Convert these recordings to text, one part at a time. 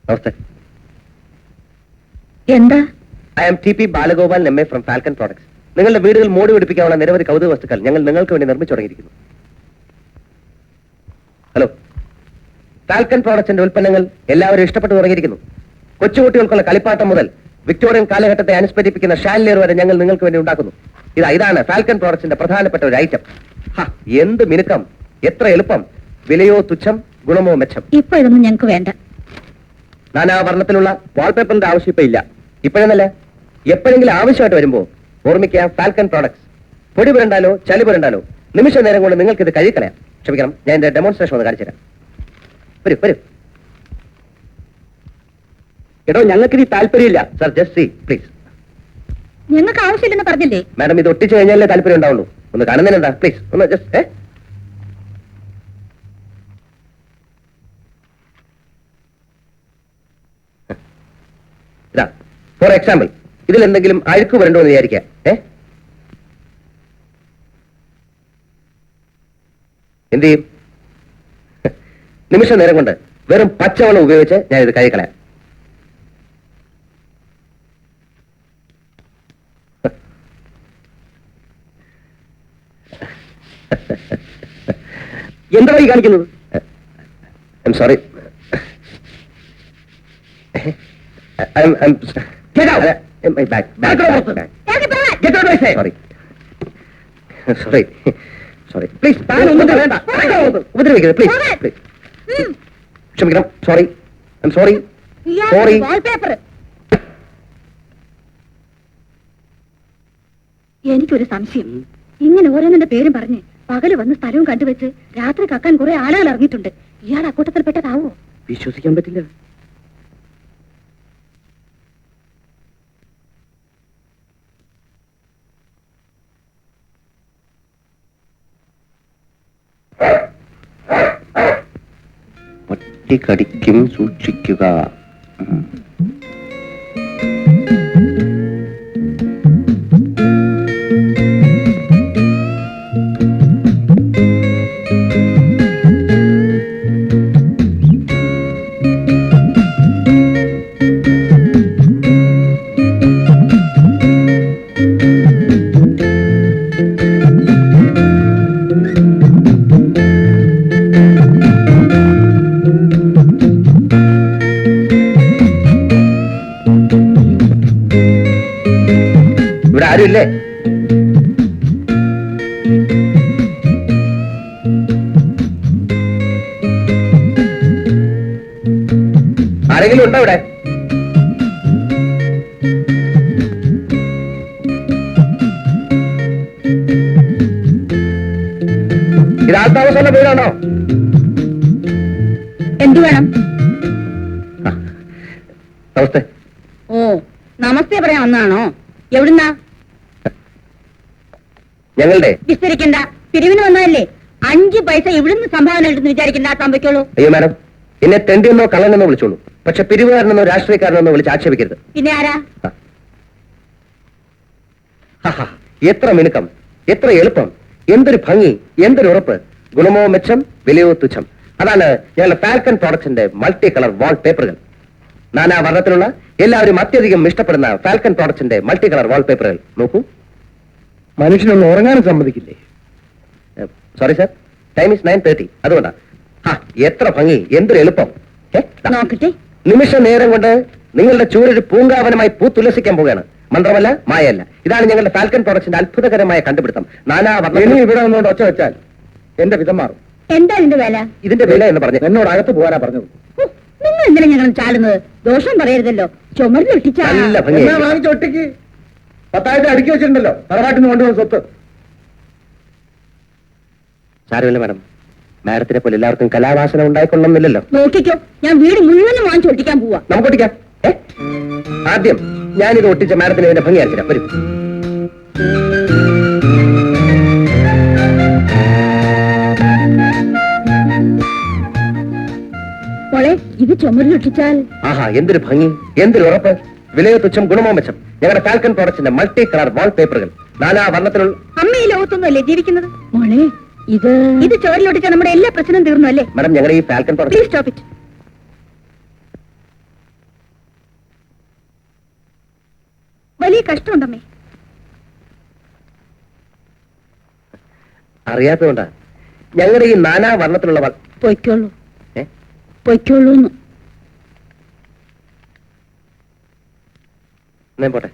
നമസ്തേ. എന്താ? I am T P Balagopal M A from Falcon products. നിങ്ങളുടെ വീടുകൾ മോടി പിടിപ്പിക്കാനുള്ള നിരവധി കൗതുക വസ്തുക്കൾ ഞങ്ങൾ നിങ്ങൾക്ക് വേണ്ടി നിർമ്മിച്ചു തുടങ്ങിയിരിക്കുന്നു. ഹലോ, ഫാൽക്കൺ പ്രോഡക്ട്സിന്റെ ഉൽപ്പന്നങ്ങൾ എല്ലാവരും ഇഷ്ടപ്പെട്ടു തുടങ്ങിയിരിക്കുന്നു. കൊച്ചുകുട്ടികൾക്കുള്ള കളിപ്പാട്ടം മുതൽ വിക്ടോറിയൻ കാലഘട്ടത്തെ അനുസ്മരിപ്പിക്കുന്ന ഷാൻലിയർ വരെ ഞങ്ങൾ നിങ്ങൾക്ക് വേണ്ടി ഉണ്ടാക്കുന്നു. ഇതാണ് ഫാൽക്കൺ പ്രോഡക്ട്സിന്റെ പ്രധാനപ്പെട്ട ഒരു ഐറ്റം. എന്ത് മിനുക്കം, എത്ര എളുപ്പം, വിലയോ തുച്ഛം, ഗുണമോ മെച്ചം. ഇപ്പൊ ഇതൊന്നും ഞങ്ങൾക്ക് വേണ്ട. നാനാവർണ്ണത്തിലുള്ള വാൾപേപ്പറിന്റെ ആവശ്യം ഇപ്പൊ ഇല്ല. ഇപ്പോഴെന്നല്ല, എപ്പോഴെങ്കിലും ആവശ്യമായിട്ട് വരുമ്പോ ഓർമ്മിക്കുക ഫാൽക്കൺ പ്രോഡക്ട്സ്. പൊടി പുരണ്ടാലോ ചളി പുരണ്ടാലോ നിമിഷ നേരം കൊണ്ട് നിങ്ങൾക്ക് ഇത് കഴുകിക്കളയാം. ക്ഷമിക്കണം, ഞാൻ എന്റെ ഡെമോൺസ്ട്രേഷൻ ഒന്ന് കാണിച്ചു തരാം. വരൂ വരൂ. എടോ, ഞങ്ങൾക്ക് ഇത് താല്പര്യമില്ല സർ. Just see please. ഞങ്ങൾക്ക് ആവശ്യമില്ലെന്ന് പറഞ്ഞില്ലേ? മാഡം, ഇത് ഒട്ടിച്ചു കഴിഞ്ഞാലേ താല്പര്യം ഉണ്ടാവുള്ളൂ. ഒന്ന് കാണുന്നതിനെന്താ? പ്ലീസ് ഒന്ന് ജസ്റ്റ്. ഇതാ ഫോർ എക്സാമ്പിൾ, ഇതിൽ എന്തെങ്കിലും അഴുക്ക് വരണ്ടോ എന്ന് വിചാരിക്കാം. എന്ത് ചെയ്യും? നിമിഷ നേരം കൊണ്ട് വെറും പച്ചവെള്ളം ഉപയോഗിച്ച് ഞാൻ ഇത് കഴുകിക്കളയാം. എന്താണ് ഈ കാണിക്കുന്നത്? I am sorry. Get out! My bag. Get out, I say. Sorry. Please. ഉപദ്രവിക്കരുത്, പ്ലീസ്. ക്ഷമിക്കണം. സോറി. I am sorry. എനിക്കൊരു സംശയം. ഇങ്ങനെ ഓരോന്നിന്റെ പേരും പറഞ്ഞ് പകല് വന്ന് സ്ഥലവും കണ്ടുവെച്ച് രാത്രി കക്കാൻ കുറെ ആളുകൾ ഇറങ്ങിയിട്ടുണ്ട്. ഇയാൾ അക്കൂട്ടത്തിൽപ്പെട്ടതാവോ? വിശ്വസിക്കാൻ പറ്റില്ല. പട്ടി കടിക്കും, സൂക്ഷിക്കുക. ഇവിടെ ആരുമില്ലേ? ആരെങ്കിലും ഉണ്ടോ ഇവിടെ? ഇത് ആൾത്താമസമുള്ള വീടാണോ? എന്തു വേണം? നമസ്തേ. ഓ, നമസ്തേ പറയാൻ വന്നാണോ? എവിടുന്നാ? ഞങ്ങളുടെ. വിസ്തരിക്കണ്ട, പിരിവിന് വന്നതല്ലേ. 5 പൈസ ഇവിടുന്ന് സംഭാവന ഉണ്ടെന്ന് വിചാരിക്കണ്ട, താമ്പയ്ക്കുള്ളൂ. അയ്യോ മാഡം, എന്നെ തെണ്ടിയെന്നോ കള്ളനെന്നോ വിളിച്ചോളൂ. പക്ഷെ പിരിവുകാരനെന്നോ രാഷ്ട്രീയക്കാരനെന്നോ വിളിച്ച് ആക്ഷേപിക്കരുത്. പിന്നെ ആരാ? എത്ര മിനുക്കം, എത്ര എളുപ്പം, എന്തൊരു ഭംഗി, എന്തൊരു ഉറപ്പ്, ഗുണമോ മെച്ചം, വിലയോ തുച്ഛം. അതാണ് ഞങ്ങളുടെ ഫാൽക്കൺ പ്രോഡക്ട്സിന്റെ മൾട്ടി കളർ വാൾ പേപ്പറുകൾ. നാനാവർണ്ണത്തിലുള്ള എല്ലാവരും അത്യധികം ഇഷ്ടപ്പെടുന്ന ഫാൽക്കൺ പ്രോഡക്ട്സിന്റെ മൾട്ടി കളർ വാൾ പേപ്പറുകൾ നോക്കൂ. മനുഷ്യനൊന്ന് ഉറങ്ങാനും സമ്മതിക്കില്ലേ? Sorry sir, time is 9:30. അതുകൊണ്ടാ. എത്ര ഭംഗി, എന്തൊരു എളുപ്പം. നോക്കട്ടെ. നിമിഷ നേരം കൊണ്ട് നിങ്ങളുടെ ചൂരൊരു പൂങ്കാവനമായി പൂത്തുല്ലസിക്കാൻ പോവുകയാണ്. മന്ത്രമല്ല, മായല്ല. ഇതാണ് ഞങ്ങളുടെ ഫാൽക്കൺ പ്രോഡക്ട്സിന്റെ അത്ഭുതകരമായ കണ്ടുപിടുത്തം. നാനാവർണ്ണം ഇവിടെ നിന്നുകൊണ്ട് ഒച്ച വെച്ചാൽ എന്റെ വിധം മാറും. എന്താ ഇതിന്റെ വില? ഇതിന്റെ വില എന്ന് പറഞ്ഞു എന്നോട് അകത്ത് പോകാനാ പറഞ്ഞത്. നിങ്ങൾ എന്തിനാ ഞങ്ങൾ ചാടുന്നത്? ദോഷം പറയരുതല്ലോ. ചുമരിലൊട്ടിച്ച നല്ല ഭംഗി. വാങ്ങിച്ചൊട്ടിക്ക് 10,000 അടുക്കി വെച്ചിട്ടുണ്ടല്ലോ, തറവാട്ടിന് കൊണ്ടുവന്ന സ്വത്ത്. സാരമില്ല മാഡം, മാഡത്തിനെ പോലെ എല്ലാവർക്കും കലാവാസന ഉണ്ടായിക്കൊള്ളുന്നില്ലല്ലോ. നോക്കിക്കോ, ഞാൻ വീട് മുഴുവനും വാങ്ങിച്ച് ഒട്ടിക്കാൻ പോവാ. നമുക്ക് ഒട്ടിക്കാം. ആദ്യം ഞാനിത് ഒട്ടിച്ച മാഡത്തിന് ഇതിന്റെ ഭംഗി അയച്ചിരാം. വരും. മോളെ, ഇത് ചുമരിലൊട്ടിച്ചാൽ. എന്തൊരു ഭംഗി, എന്തൊരു ഉറപ്പ്, വിലയോ തുച്ഛം, ഗുണമോ മെച്ചം. ഞങ്ങളുടെ ഫാൽക്കൺ പ്രോഡക്ട്സിന്റെ മൾട്ടി കളർ വാൾ പേപ്പറുകൾ. നാനാവർണ്ണത്തിലുള്ള. അമ്മ ഈ ലോകത്തൊന്നുമല്ലേ ജീവിക്കുന്നത്? മോളെ, ഇത് ചോരിലൊട്ടിച്ചാൽ നമ്മുടെ എല്ലാ പ്രശ്നവും തീർന്നു അല്ലേ? മാഡം, ഞങ്ങളുടെ ഈ falcon product. Please stop it. വലിയ കഷ്ടമുണ്ടമ്മേ. അറിയാത്തതുകൊണ്ടാ ഞങ്ങളുടെ ഈ നാനാ വർണ്ണത്തിലുള്ള പൊയ്ക്കോളൂ, പൊയ്ക്കോളൂന്ന്. ഞാൻ പോട്ടെ.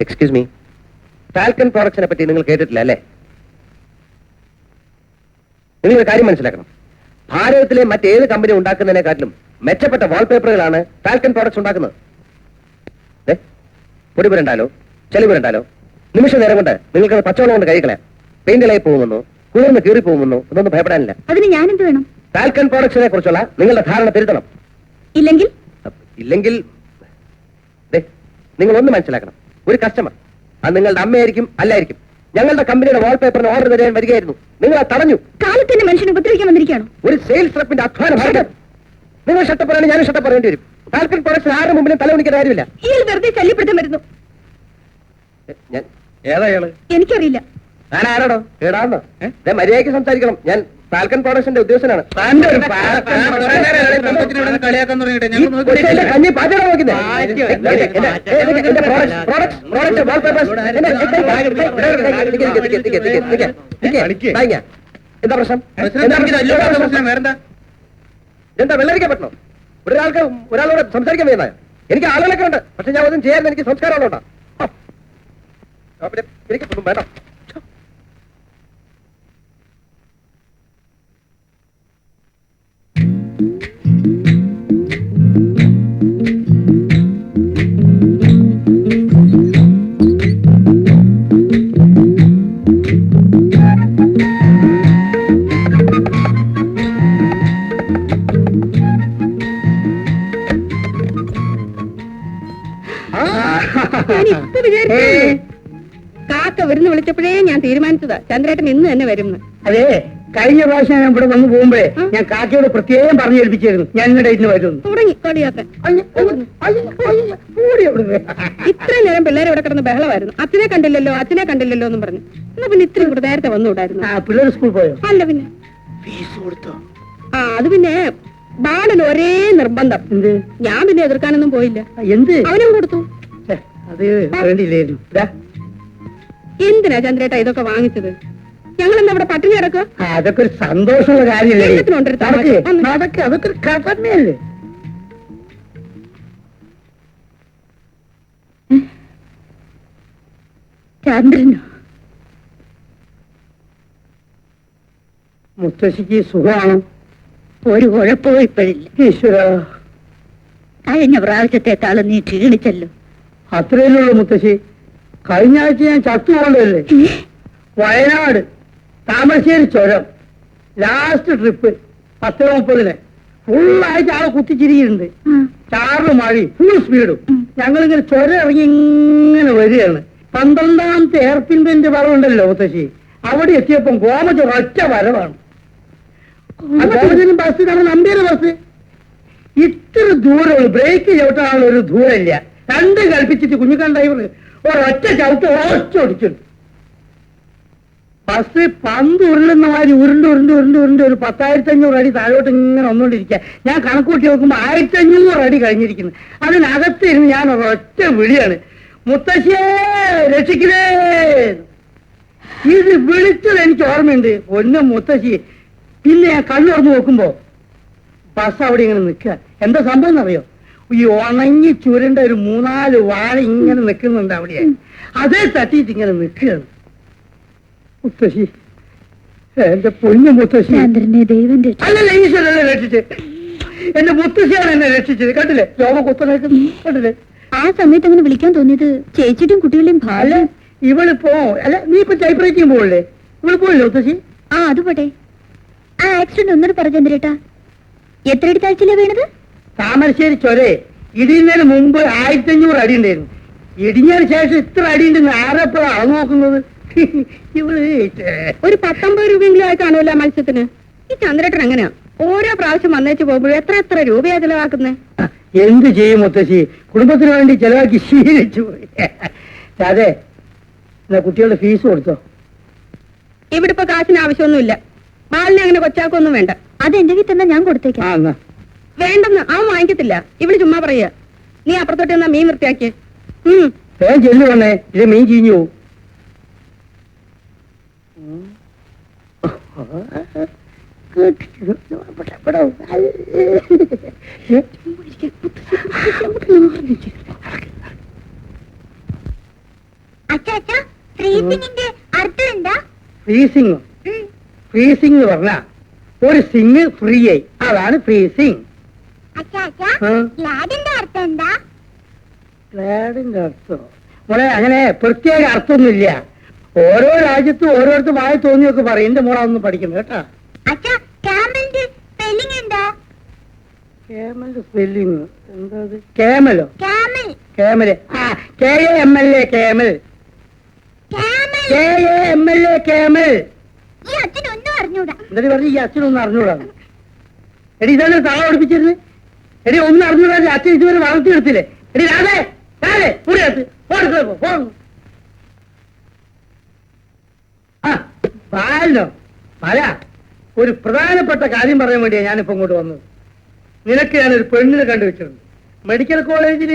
എക്സ്ക്യൂസ് മീ, ഫാൽക്കൺ പ്രോഡക്ട്സിനെ പറ്റി നിങ്ങൾ കേട്ടിട്ടില്ല അല്ലേ? നിങ്ങൾ കാര്യം മനസ്സിലാക്കണം. ഭാരതത്തിലെ മറ്റേത് കമ്പനി ഉണ്ടാക്കുന്നതിനെക്കാട്ടിലും മെച്ചപ്പെട്ട വാൾപേപ്പറുകളാണ് ഫാൽക്കൺ പ്രോഡക്ട്സ് ഉണ്ടാക്കുന്നത്. പൊടി പുരണ്ടാലോ ചെളി പുരണ്ടാലോ നിമിഷ നേരം കൊണ്ട് നിങ്ങൾക്ക് പച്ചവെള്ളം കൊണ്ട് കഴിക്കളയാം. പെയിന്റിലായി പോകുമെന്നോ കുളിർന്ന് കീറി പോകുമെന്നോ ഇതൊന്നും ഭയപ്പെടാനില്ല. അതിന് ഞാനെന്ത് വേണം? ഫാൽക്കൺ പ്രോഡക്ട്സിനെ കുറിച്ചുള്ള നിങ്ങളുടെ ധാരണ തിരുത്തണം. ഇല്ലെങ്കിൽ നിങ്ങൾ ഒന്ന് മനസ്സിലാക്കണം. ഒരു കസ്റ്റമർ, അത് നിങ്ങളുടെ അമ്മയായിരിക്കും അല്ലായിരിക്കും, ഞങ്ങളുടെ കമ്പനിയുടെ വാൾപേപ്പറിന് ഓർഡർ തരാൻ വരികയായിരുന്നു. നിങ്ങൾ അത് തടഞ്ഞു. കാലത്തിന്റെ മനുഷ്യനെ ഉപദ്രവിക്കാൻ വന്നിരിക്കുകയാണോ? ഒരു സെയിൽസ് റെപ്പിന്റെ അധ്വാനം. നിങ്ങൾ ഷട്ടപ്പറയാണ്, ഞാനും ഷട്ടപ്പറേണ്ടി വരും. ഫാൽക്കൺ പ്രോഡക്ട്സ് ആരുടെ മുമ്പിലും തലവണിക്കാൻ കാര്യമില്ല. ഇയാൾ വെറുതെ ശല്യപ്പെടുത്താൻ വരുന്നു. ഏതായാള് എനിക്കറിയില്ല. ഞാൻ ആരാടോ? ഏടാന്നോ? മര്യാദയ്ക്ക് സംസാരിക്കണം. ഞാൻ ഫാൽക്കൺ പ്രോഡക്ട്സിന്റെ ഉദ്യോഗസ്ഥനാണ്. കഞ്ഞി പാചകം എന്താ പ്രശ്നം? എന്താ വെള്ളരിക്കാൻ പറ്റണോ? ഒരാളോട് സംസാരിക്കാൻ വേണ്ട. എനിക്ക് ആളുകളൊക്കെ ഉണ്ട്, പക്ഷെ ഞാൻ ഒന്നും ചെയ്യാൻ എനിക്ക് സംസ്കാരമുള്ളതാ. എനിക്കൊന്നും വേണ്ട. കാക്ക വരുന്ന് വിളിച്ചപ്പോഴേ ഞാൻ തീരുമാനിച്ചതാ ചന്ദ്രേട്ടൻ ഇന്ന് തന്നെ വരും. അതെ, കഴിഞ്ഞ പ്രാവശ്യം ഞാൻ ഇവിടെ വന്നു പോകുമ്പോഴേ ഞാൻ കാക്കയോട് പ്രത്യേകം പറഞ്ഞു ഏൽപ്പിച്ചിരുന്നു ഞാൻ ഇങ്ങോട്ട് ഇന്ന് വരുന്നു. തുടങ്ങി കളിയാക്കാൻ. ഇത്ര നേരം പിള്ളേരെ ഇവിടെ കിടന്ന് ബഹളമായിരുന്നു. അച്ഛനെ കണ്ടില്ലല്ലോ അച്ഛനെ കണ്ടില്ലല്ലോ എന്നും പറഞ്ഞു. എന്നാ പിന്നെ ഇത്രയും കൂടെ നേരത്തെ വന്നുകൂടായിരുന്നു. പിള്ളേർ സ്കൂളിൽ പോയോ? അല്ല പിന്നെ ഫീസ് കൊടുത്തോ? അത് പിന്നെ ബാലന് ഒരേ നിർബന്ധം. എന്ത്? ഞാൻ പിന്നെ എതിർക്കാനൊന്നും പോയില്ല. എന്ത്? അവനും കൊടുത്തു. അത് വേണ്ടിയില്ലായിരുന്നു. എന്തിനാ ചന്ദ്രേട്ട ഇതൊക്കെ വാങ്ങിച്ചത്? ഞങ്ങൾ എന്താ ഇവിടെ പട്ടിണി കിടക്കുക? അതൊക്കെ ഒരു സന്തോഷമുള്ള കാര്യമല്ലേ? എല്ലാത്തിനും അതൊക്കെ ഒരു കടമയല്ലേ? ചന്ദ്രനോ? മുത്തശ്ശിക്ക് സുഖമാണോ? ഒരു കുഴപ്പവും ഇപ്പോഴില്ല. ഈശ്വര, കഴിഞ്ഞ പ്രാവശ്യത്തെക്കാളും നീ ക്ഷീണിച്ചല്ലോ. അത്രയല്ലുള്ളൂ മുത്തശ്ശി. കഴിഞ്ഞ ആഴ്ച ഞാൻ ചത്തുകൊണ്ടല്ലേ. വയനാട് താമരശ്ശേരി ചുരം ലാസ്റ്റ് ട്രിപ്പ് 10:30 ഫുള്ളായിട്ട് ആളെ കുത്തിച്ചിരിക്കുന്നുണ്ട്. ചാറില് മഴയും ഫുൾ സ്പീഡും. ഞങ്ങളിങ്ങനെ ചുരം ഇറങ്ങി ഇങ്ങനെ വരികയാണ്. 12ാമത്തെ എയർപിൻ ബെഞ്ച് വരവുണ്ടല്ലോ മുത്തശ്ശി, അവിടെ എത്തിയപ്പം ഗോമച്ച് ഒറ്റ വരവാണ്. ഗോമച്ചിനും ബസ് നമ്മൾ നമ്പിയുടെ ബസ് ഇത്ര ദൂരമുള്ളൂ. ബ്രേക്ക് ചവിട്ടാനുള്ള ഒരു ദൂരമില്ല. രണ്ട് കൽപ്പിച്ചിട്ട് കുഞ്ഞിക്കാൻ ഡ്രൈവർ ഒരൊറ്റ ചവിട്ട് ഓടിച്ചു. ബസ് പന്ത് ഉരുളുന്ന മാതിരി ഉരുണ്ട് ഒരു 10,500 അടി താഴോട്ട് ഇങ്ങനെ വന്നുകൊണ്ടിരിക്കുക. ഞാൻ കണക്കൂട്ടി നോക്കുമ്പോ 1,500 അടി കഴിഞ്ഞിരിക്കുന്നു. അതിനകത്ത് ഇരുന്ന് ഞാൻ ഒരൊറ്റ വിളിയാണ്, മുത്തശ്ശിയെ രക്ഷിക്കണേ. ഇത് വിളിച്ചത് എനിക്ക് ഓർമ്മയുണ്ട്. ഒന്ന് മുത്തശ്ശി. പിന്നെ ഞാൻ കണ്ണുറന്ന് നോക്കുമ്പോ ബസ് അവിടെ ഇങ്ങനെ നിൽക്കുക. എന്താ സംഭവം എന്നറിയോ? ഈ ഉണങ്ങി ചുരുണ്ട ഒരു 3-4 വാഴ ഇങ്ങനെ നിൽക്കുന്നുണ്ട് അവിടെ. അതേ തട്ടിയിട്ട് ഇങ്ങനെ നിൽക്കുകയാണ്. മുത്തശ്ശി, എന്റെ പൊന്നു മുത്തശ്ശി. അല്ലല്ല, ഈശ്വരല്ലേ രക്ഷിച്ച്. എന്റെ മുത്തശ്ശിയാണ് എന്നെ രക്ഷിച്ചത്. കണ്ടില്ലേ രോഗം കുത്തനേക്ക്? കണ്ടില്ലേ? ആ സമയത്ത് അങ്ങനെ വിളിക്കാൻ തോന്നിയത് ചേച്ചിയുടെയും കുട്ടികളുടെയും ഭാര്യ. ഇവളിപ്പോ അല്ല, നീ ഇപ്പൊ ടൈപ്പ് റൈറ്റിംഗ് പോകല്ലേ? ഇവള് പോയില്ലേ മുത്തശ്ശി? അത് പോട്ടെ. ആ ആക്സിഡന്റ് ഒന്നൂടെ പറ ചന്ദ്രേട്ടാ. എത്ര അടി താഴ്ചയിലാ വീണത്? താമരശ്ശേരി ചൊരേ ഇടിയുന്നതിന് മുമ്പ് 1,500 അടി ഉണ്ടായിരുന്നു. ഇടിഞ്ഞതിന് ശേഷം ഇത്ര അടി ഉണ്ടെന്ന് ആരെപ്പോഴാണ് അളന്നു നോക്കുന്നത്? ഇവള് ഒരു 19 രൂപയെങ്കിലും ആയി കാണുമല്ലോ മത്സ്യത്തിന്. ഈ ചന്ദ്രേട്ടൻ എങ്ങനെയാ ഓരോ പ്രാവശ്യം വന്നേച്ച് പോകുമ്പോഴും എത്ര രൂപയാ ചെലവാക്കുന്നത്? എന്ത് ചെയ്യും മുത്തശ്ശി, കുടുംബത്തിന് വേണ്ടി ചെലവാക്കി ശീലിച്ചു പോയി. അതെ, എന്നാ കുട്ടികളുടെ ഫീസ് കൊടുത്തോ? ഇവിടെ ഇപ്പൊ കാശിന് ആവശ്യമൊന്നുമില്ല. ബാലിനെ അങ്ങനെ കൊച്ചാക്കൊന്നും വേണ്ട. അത് എന്റെ വീട്ടിൽ തന്നെ ഞാൻ ആ കൊടുത്തേക്കാം. എന്നാ വേണ്ടെന്ന് അവൻ വാങ്ങിക്കത്തില്ല. ഇവിടെ ചുമ്മാ പറയുക. നീ അപ്പുറത്തോട്ട് എന്നാ മീൻ വൃത്തിയാക്കിയേ. വേഗം ചെല്ലു വന്നേ, ഇത് മീൻ ചീഞ്ഞു പോവും. ഫ്രീസിംഗിന്റെ അർത്ഥം എന്താ? ഫ്രീസിങ് ഫ്രീസിംഗ് എന്ന് പറഞ്ഞാ ഒരു സിങ് ഫ്രീ ആയി, അതാണ് ഫ്രീസിങ്. ഗ്ലാഡിന്റെ അർത്ഥം എന്താ? ഗ്ലാഡിന്റെ അർത്ഥം മോളെ അങ്ങനെ പ്രത്യേക അർത്ഥമൊന്നുമില്ല. ഓരോ രാജ്യത്തും ഓരോരുത്തർ വായി തോന്നിയൊക്കെ പറയും. എന്റെ മോളെ ഒന്നും പഠിക്കണം കേട്ടാ. ക്യാമലിന്റെ സ്പെല്ലിംഗ് എന്താ? കേമലിന്റെ സ്പെല്ലിങ് എന്താ? കേമലോ? ക്യാമൽ. കേമല്. ആ KAML camel. Camel. KAML camel. ഈ അച്ഛനൊന്നും അറിഞ്ഞൂടാ. എന്നിട്ട് പറഞ്ഞു ഈ അച്ഛനൊന്നും അറിഞ്ഞൂടാണ്. എടി ഇതല്ലേ താഴെ പഠിപ്പിച്ചിരുന്നു. എടി ഒന്നും അറിഞ്ഞൂടാ അച്ഛൻ ഇതുവരെ വളർത്തിയെടുത്തില്ലേ. എടി രാധേ രാധേ കൂടിയത്ത് ഫോൺ. ആ പാലോ പല ഒരു പ്രധാനപ്പെട്ട കാര്യം പറയാൻ വേണ്ടിയാ ഞാനിപ്പോ ഇങ്ങോട്ട് വന്നത്. നിനക്ക് ഞാനൊരു പെണ്ണിനെ കണ്ടുവച്ചിട്ടുണ്ട്. മെഡിക്കൽ കോളേജിൽ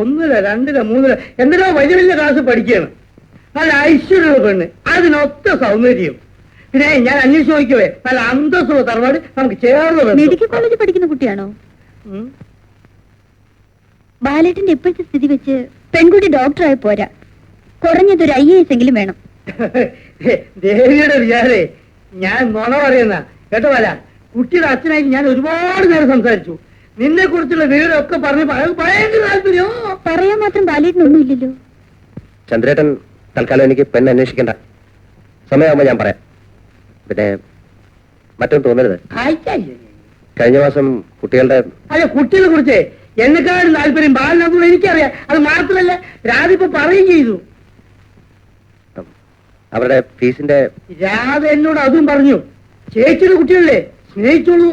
1, 2, 3 എന്തിനോ വലിയ വലിയ ക്ലാസ് പഠിക്കുകയാണ്. നല്ല ഐശ്വര്യമുള്ള പെണ്ണ്, അതിനൊത്ത സൗന്ദര്യം. പിന്നെ ഞാൻ അന്വേഷിച്ച് നോക്കിയവേ നല്ല അന്തസ്സുള്ള തറവാട് നമുക്ക് ചേർന്ന് വന്നു. മെഡിക്കൽ കോളേജിൽ പഠിക്കുന്ന കുട്ടിയാണോ? ബാലേട്ടന്റെ ഇപ്പോഴത്തെ സ്ഥിതി വെച്ച് പെൺകുട്ടി ഡോക്ടറായി പോരാ, കുറഞ്ഞതൊരു IAS എങ്കിലും വേണം. ദേവിയുടെ വിചാരേ ഞാൻ നുണ പറയുന്ന കേട്ടോ. അല്ല കുട്ടിയുടെ അച്ഛനായി ഞാൻ ഒരുപാട് നേരം സംസാരിച്ചു. നിന്നെ കുറിച്ചുള്ള വിവരമൊക്കെ പറഞ്ഞു ഭയങ്കര താല്പര്യോ. പറയാൻ മാത്രം ബാലേട്ടനൊന്നും ഇല്ലല്ലോ. ചന്ദ്രേട്ടൻ തൽക്കാലം എനിക്ക് പെണ്ണ് അന്വേഷിക്കണ്ട. സമയമാകുമ്പോ ഞാൻ പറയാം. പിന്നെ മറ്റൊന്നും തോന്നരുത്. കഴിഞ്ഞ മാസം കുട്ടികളുടെ അല്ല കുട്ടികളെ കുറിച്ച് എന്നെക്കാളും താല്പര്യം ബാലിനകത്തുള്ള എനിക്കറിയാം. അത് മാത്രമല്ല രാധ ഇപ്പൊ പറയുകയും ചെയ്തു. അവരുടെ ഫീസിന്റെ രാധ എന്നോട് അതും പറഞ്ഞു. ചേച്ചിയുടെ കുട്ടികളല്ലേ സ്നേഹിച്ചോളൂ,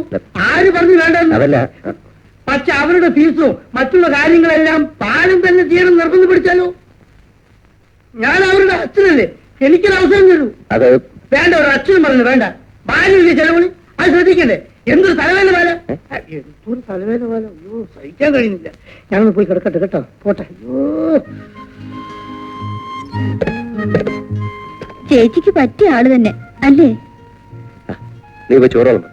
ആര് പറഞ്ഞു വേണ്ടെന്ന്. അതല്ല, പക്ഷെ അവരുടെ ഫീസും മറ്റുള്ള കാര്യങ്ങളെല്ലാം ബാലൻ തന്നെ ചെയ്യണം നിർബന്ധം പിടിച്ചാലോ. ഞാൻ അവരുടെ അച്ഛനല്ലേ, എനിക്കൊരു അവസരം തരൂ. അത് വേണ്ട, ഒരു അച്ഛനും പറഞ്ഞു വേണ്ട. ബാലിന്റെ ചെലവിളി അത് ശ്രദ്ധിക്കണ്ടേ. എന്തൊരു തലവേദന പോലെ, എന്തൊരു തലവേദന പോലെ. അയ്യോ സഹിക്കാൻ കഴിയുന്നില്ല. ഞാനൊന്ന് പോയി കിടക്കട്ടെ കേട്ടോ, പോട്ടെ. അയ്യോ ചേച്ചിക്ക് പറ്റിയ ആള് തന്നെ അല്ലേ? നീ പോയി ചോറ് വിളമ്പ്.